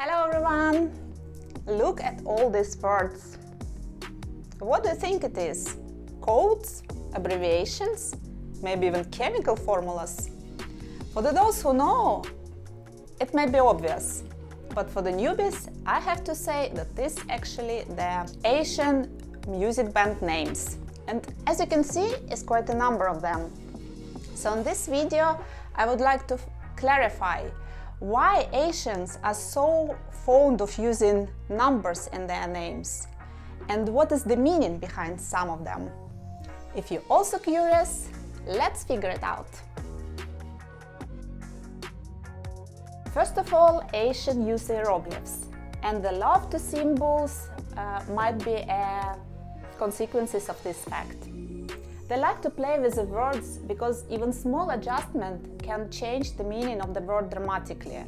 Hello everyone! Look at all these words. What do you think it is? Codes? Abbreviations? Maybe even chemical formulas? For those who know, it may be obvious. But for the newbies, I have to say that this actually the Asian music band names. And as you can see, it's quite a number of them. So in this video, I would like to clarify why Asians are so fond of using numbers in their names and what is the meaning behind some of them. If you're also curious, let's figure it out. First of all, Asians use hieroglyphs, and the love to symbols might be consequences of this fact. They like to play with the words because even small adjustment can change the meaning of the word dramatically,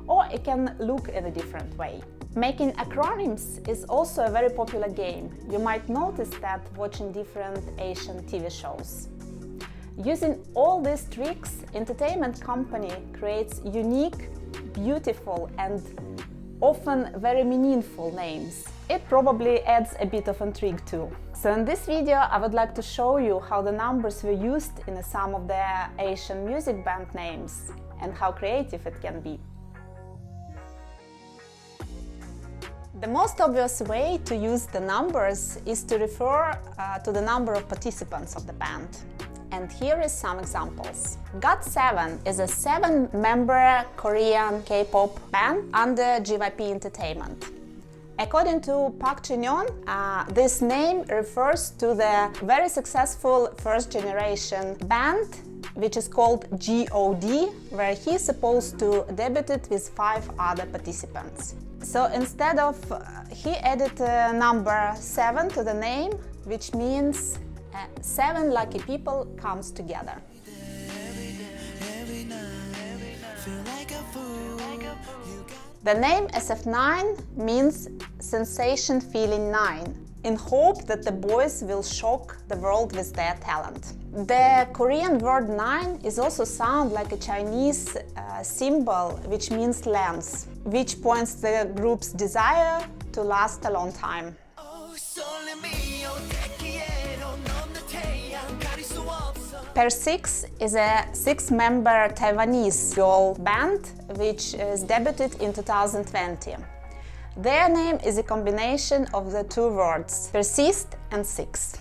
or it can look in a different way. Making acronyms is also a very popular game. You might notice that watching different Asian TV shows. Using all these tricks, entertainment company creates unique, beautiful and often very meaningful names. It probably adds a bit of intrigue too. So in this video I would like to show you how the numbers were used in some of the Asian music band names and how creative it can be. The most obvious way to use the numbers is to refer to the number of participants of the band. And here is some examples. GOT7 is a 7-member Korean K-pop band under JYP Entertainment. According to Park Jin-yeon, this name refers to the very successful first-generation band, which is called G.O.D, where he is supposed to debuted with 5 other participants. So instead of, he added number 7 to the name, which means 7 lucky people comes together. The name SF9 means sensation feeling 9, in hope that the boys will shock the world with their talent. The Korean word 9 is also sound like a Chinese symbol which means length, which points the group's desire to last a long time. PER6IX is a 6-member Taiwanese girl band which is debuted in 2020. Their name is a combination of the two words persist and six.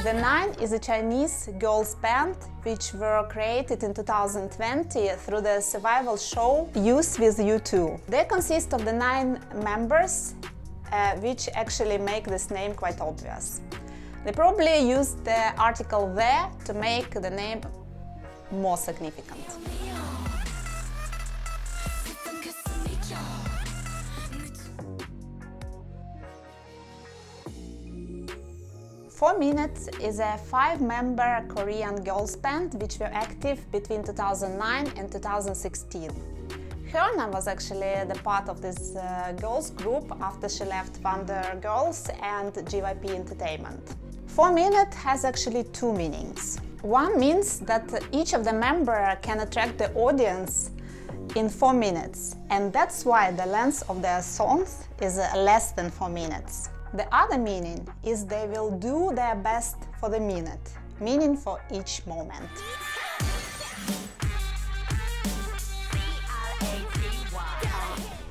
THE9 is a Chinese girls band which were created in 2020 through the survival show Youth with U2. They consist of the 9 members, which actually make this name quite obvious. They probably used the article "the" to make the name more significant. PER6IX is a 5-member Korean girls band which were active between 2009 and 2016. Hyuna was actually the part of this girls group after she left Wonder Girls and JYP Entertainment. PER6IX has actually 2 meanings. One means that each of the members can attract the audience in 4 minutes, and that's why the length of their songs is less than 4 minutes. The other meaning is they will do their best for the minute, meaning for each moment.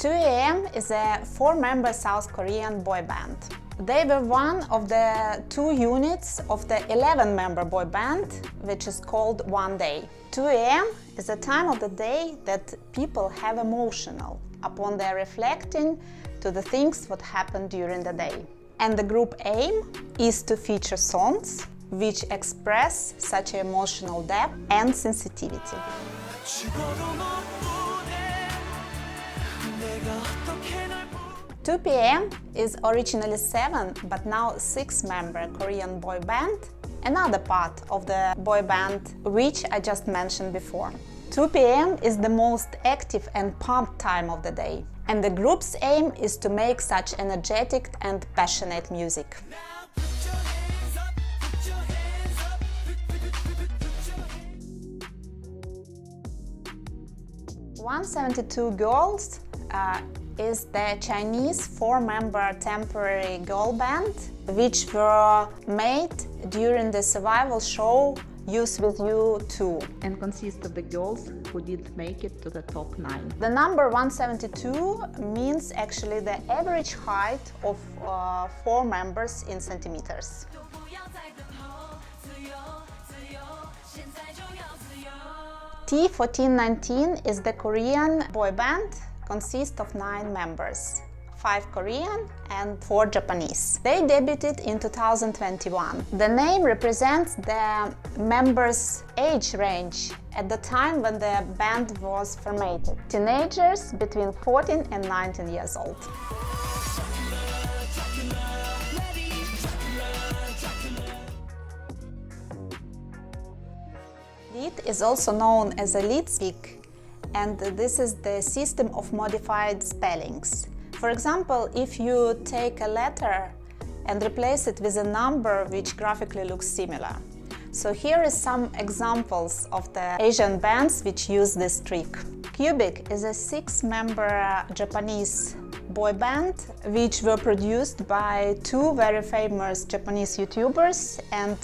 II is a 4-member South Korean boy band. They were one of the 2 units of the 11-member boy band, which is called One Day. 2 AM is a time of the day that people have emotional upon their reflecting to the things what happened during the day. And the group aim is to feature songs which express such emotional depth and sensitivity. 2 PM is originally 7 but now 6-member Korean boy band, another part of the boy band which I just mentioned before. 2 PM is the most active and pumped time of the day, and the group's aim is to make such energetic and passionate music. 172 Girls is the Chinese four-member temporary girl band, which were made during the survival show Youth With You 2 and consists of the girls who didn't make it to the top 9. The number 172 means actually the average height of four members in centimeters. THE9 is the Korean boy band, consists of 9 members, 5 Korean and 4 Japanese. They debuted in 2021. The name represents the members' age range at the time when the band was formed. Teenagers between 14 and 19 years old. Leet is also known as a leet speak, and this is the system of modified spellings. For example, if you take a letter and replace it with a number which graphically looks similar. So here is some examples of the Asian bands which use this trick. Kpop is a 6-member Japanese boy band which were produced by 2 very famous Japanese YouTubers, and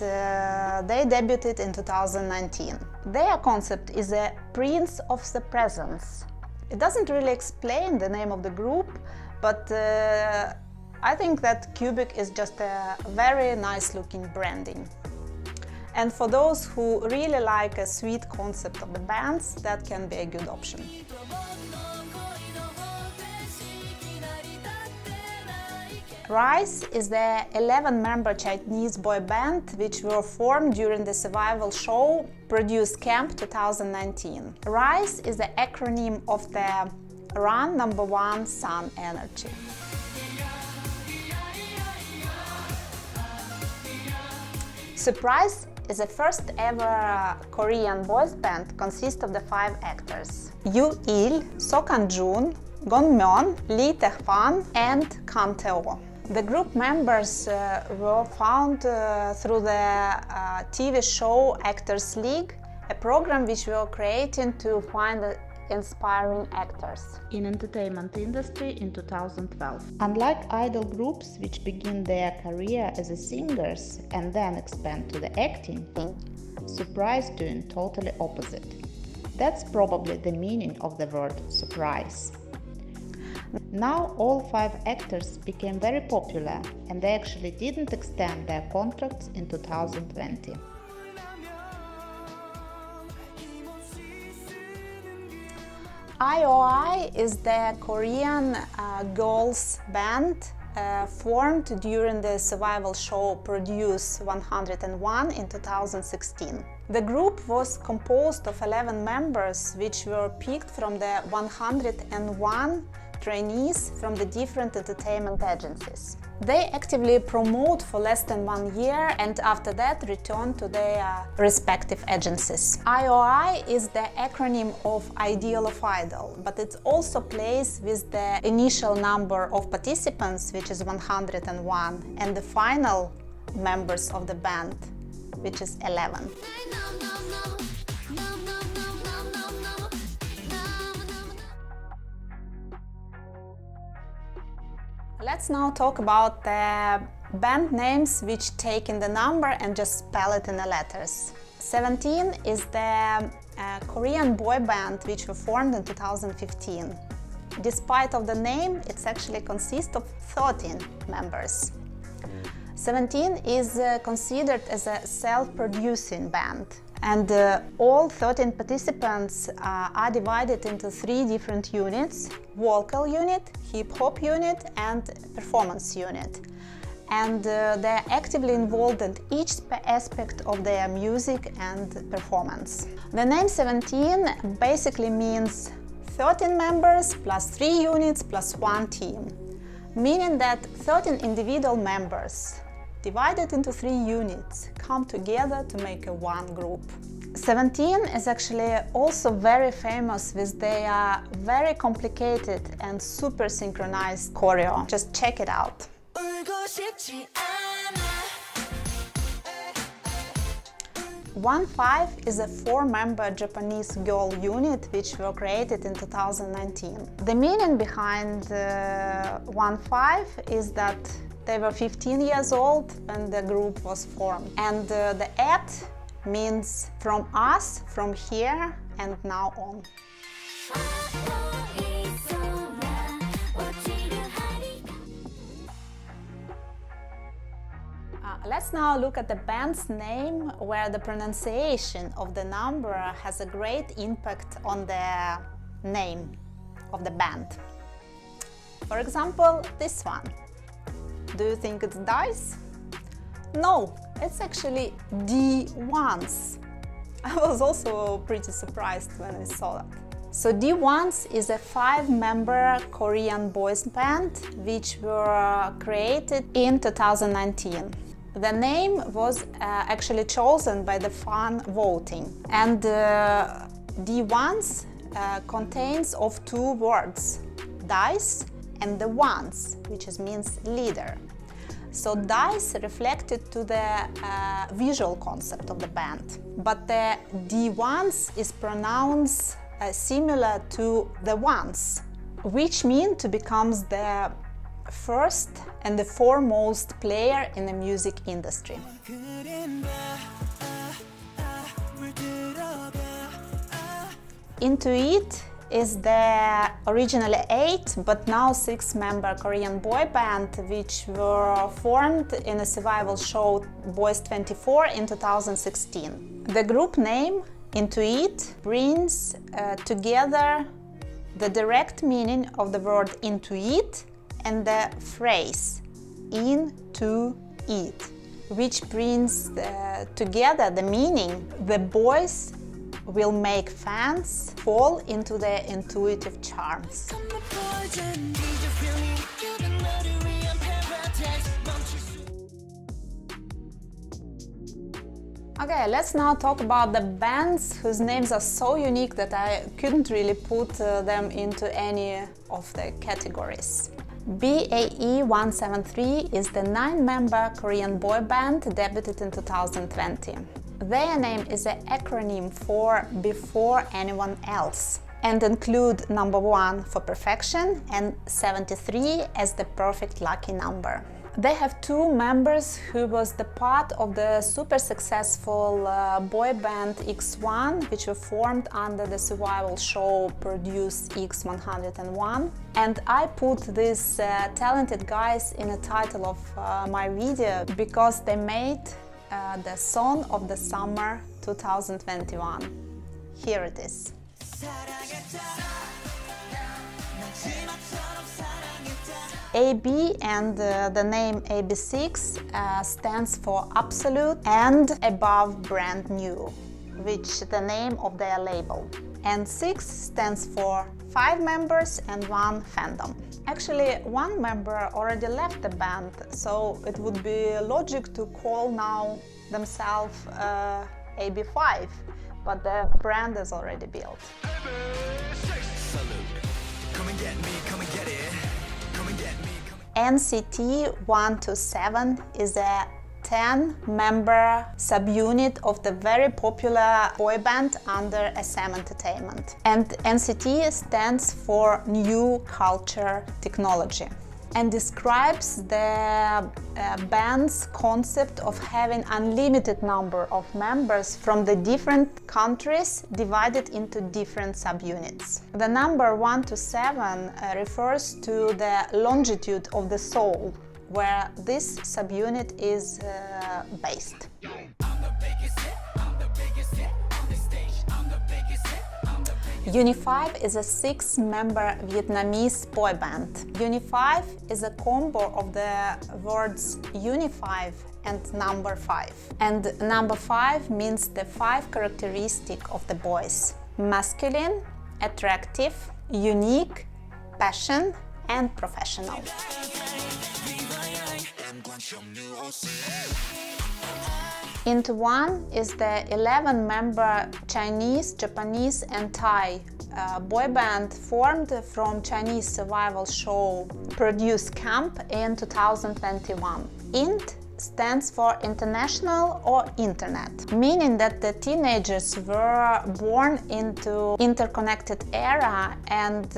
they debuted in 2019. Their concept is a Prince of the Presence. It doesn't really explain the name of the group, but I think that Kpop is just a very nice looking branding. And for those who really like a sweet concept of the bands, that can be a good option. R1SE is the 11-member Chinese boy band which were formed during the survival show Produce Camp 2019. R1SE is the acronym of the Run #1 Sun Energy. Surprise is the first ever Korean boys band, consists of the 5 actors: I.O.I, Seokjun, Gonmyeon, Lee Tae-hwan and Kang-tae-oh. The group members were found through the TV show Actors League, a program which we were creating to find inspiring actors in entertainment industry in 2012. Unlike idol groups which begin their career as singers and then expand to the acting, Surprise doing totally opposite. That's probably the meaning of the word surprise. Now all 5 actors became very popular, and they actually didn't extend their contracts in 2020. I.O.I is the Korean girls band formed during the survival show Produce 101 in 2016. The group was composed of 11 members which were picked from the 101 trainees from the different entertainment agencies. They actively promote for less than 1 year and after that return to their respective agencies. I.O.I is the acronym of Ideal of Idol, but it also plays with the initial number of participants, which is 101, and the final members of the band, which is 11. Let's now talk about the band names which take in the number and just spell it in the letters. 17 is the Korean boy band which were formed in 2015. Despite of the name, it actually consists of 13 members. 17 is considered as a self-producing band, and all 13 participants are divided into 3 different units: vocal unit, hip-hop unit and performance unit. And they're actively involved in each aspect of their music and performance. The name 17 basically means 13 members plus 3 units plus 1 team, meaning that 13 individual members divided into 3 units come together to make a one group. 17 is actually also very famous with their very complicated and super synchronized choreo. Just check it out. onefive is a 4-member Japanese girl unit which were created in 2019. The meaning behind onefive is that they were 15 years old when the group was formed. And the at means from us, from here and now on. Let's now look at the band's name, where the pronunciation of the number has a great impact on the name of the band. For example, this one. Do you think it's dice? No, it's actually D1s. I was also pretty surprised when I saw that. So D1s is a 5-member Korean boys band which were created in 2019. The name was actually chosen by the fan voting, and D1s contains of 2 words, dice and the ones, which means leader. So dice reflected to the visual concept of the band, but the D1s is pronounced similar to the ones, which mean to become the first and the foremost player in the music industry. INTO1 is the originally 8 but now 6-member Korean boy band which were formed in a survival show Boys 24 in 2016. The group name INTO1 brings together the direct meaning of the word intuit and the phrase into it, which brings together the meaning the boys will make fans fall into their intuitive charms. Okay, let's now talk about the bands whose names are so unique that I couldn't really put them into any of the categories. BAE173 is the 9-member Korean boy band debuted in 2020. Their name is an acronym for Before Anyone Else and include number 1 for perfection and 73 as the perfect lucky number. They have 2 members who was the part of the super successful boy band X1, which were formed under the survival show Produce X101. And I put these talented guys in the title of my video because they made the song of the summer 2021. Here it is. AB and the name AB6 stands for absolute and above brand new, which the name of their label. And 6 stands for 5 members and 1 fandom. Actually, 1 member already left the band, so it would be logic to call now themselves AB5, but the brand is already built. NCT 1 to 7 is a 10-member subunit of the very popular boy band under SM Entertainment. And NCT stands for New Culture Technology and describes the band's concept of having unlimited number of members from the different countries divided into different subunits. The number 1 to 7 refers to the longitude of the soul, where this subunit is based. Untitled is a 6-member Vietnamese boy band. Untitled is a combo of the words unify and number 5. And number 5 means the 5 characteristics of the boys: masculine, attractive, unique, passion, and professional. INTO1 is the 11-member Chinese, Japanese and Thai boy band formed from Chinese survival show Produce Camp in 2021. INT stands for international or internet, meaning that the teenagers were born into interconnected era and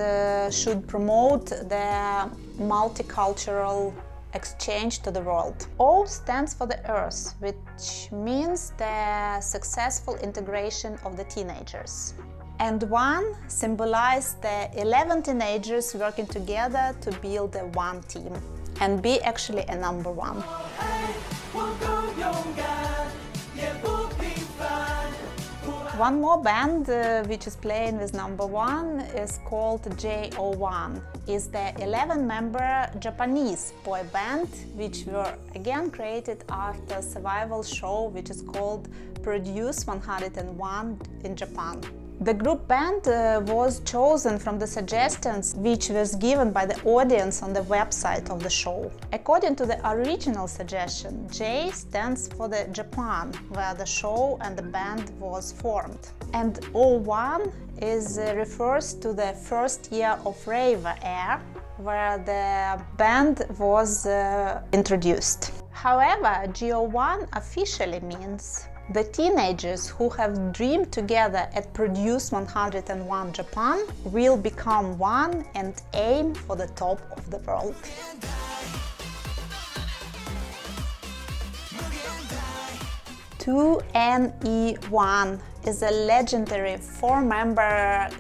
should promote the multicultural exchange to the world. O stands for the Earth, which means the successful integration of the teenagers. And 1 symbolizes the 11 teenagers working together to build a one team. And B actually a number 1. One more band which is playing with number 1 is called JO1. Is the 11-member Japanese boy band which were again created after a survival show which is called PER6IX in Japan. The group band was chosen from the suggestions which was given by the audience on the website of the show. According to the original suggestion, J stands for the Japan, where the show and the band was formed. And O1 refers to the first year of rave era, where the band was introduced. However, GO1 officially means the teenagers who have dreamed together at PER6IX Japan will become one and aim for the top of the world. THE9 is a legendary 4-member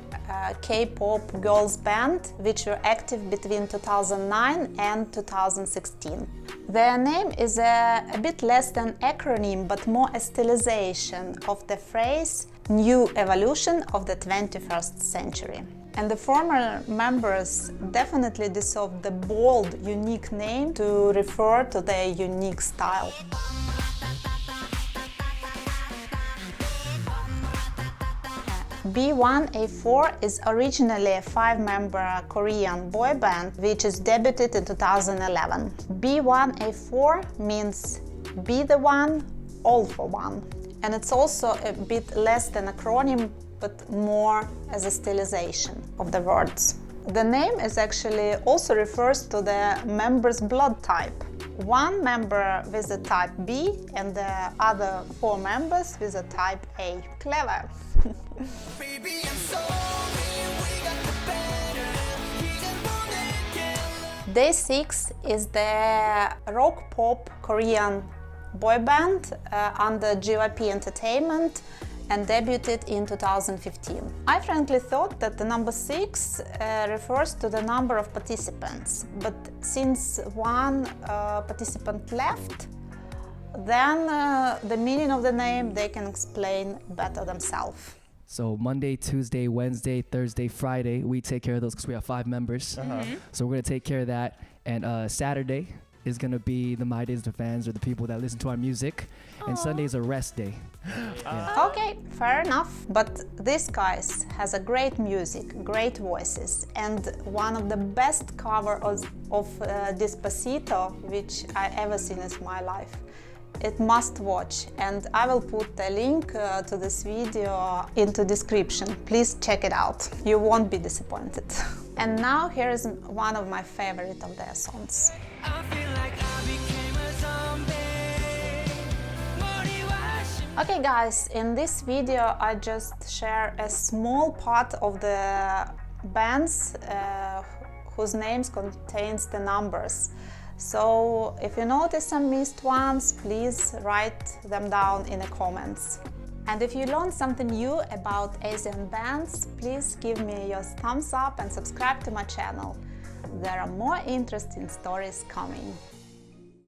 Kpop girls band which were active between 2009 and 2016. Their name is a bit less than acronym but more a stylization of the phrase "new evolution of the 21st century". And the former members definitely deserve the bold, unique name to refer to their unique style. BAE174 is originally a 5-member Korean boy band which is debuted in 2011. BAE174 means be the one, all for one. And it's also a bit less than acronym but more as a stylization of the words. The name is actually also refers to the member's blood type. One member with the type B and the other 4 members with the type A. Clever! PER6IX is the rock-pop Korean boy band under JYP Entertainment and debuted in 2015. I frankly thought that the number 6 refers to the number of participants, but since one participant left, then the meaning of the name they can explain better themselves. So Monday, Tuesday, Wednesday, Thursday, Friday, we take care of those because we have 5 members. So we're gonna take care of that. And Saturday is gonna be the My Days, the fans, or the people that listen to our music. And Sunday's a rest day. Yeah. Okay, fair enough. But this guys has a great music, great voices, and one of the best covers of Despacito which I ever seen in my life. It must watch, and I will put the link to this video into description. Please check it out. You won't be disappointed. And now here is one of my favorite of their songs. I feel like I became a zombie. Okay guys, in this video I just share a small part of the bands whose names contains the numbers. So if you notice some missed ones, please write them down in the comments. And if you learned something new about Asian bands, please give me your thumbs up and subscribe to my channel. There are more interesting stories coming.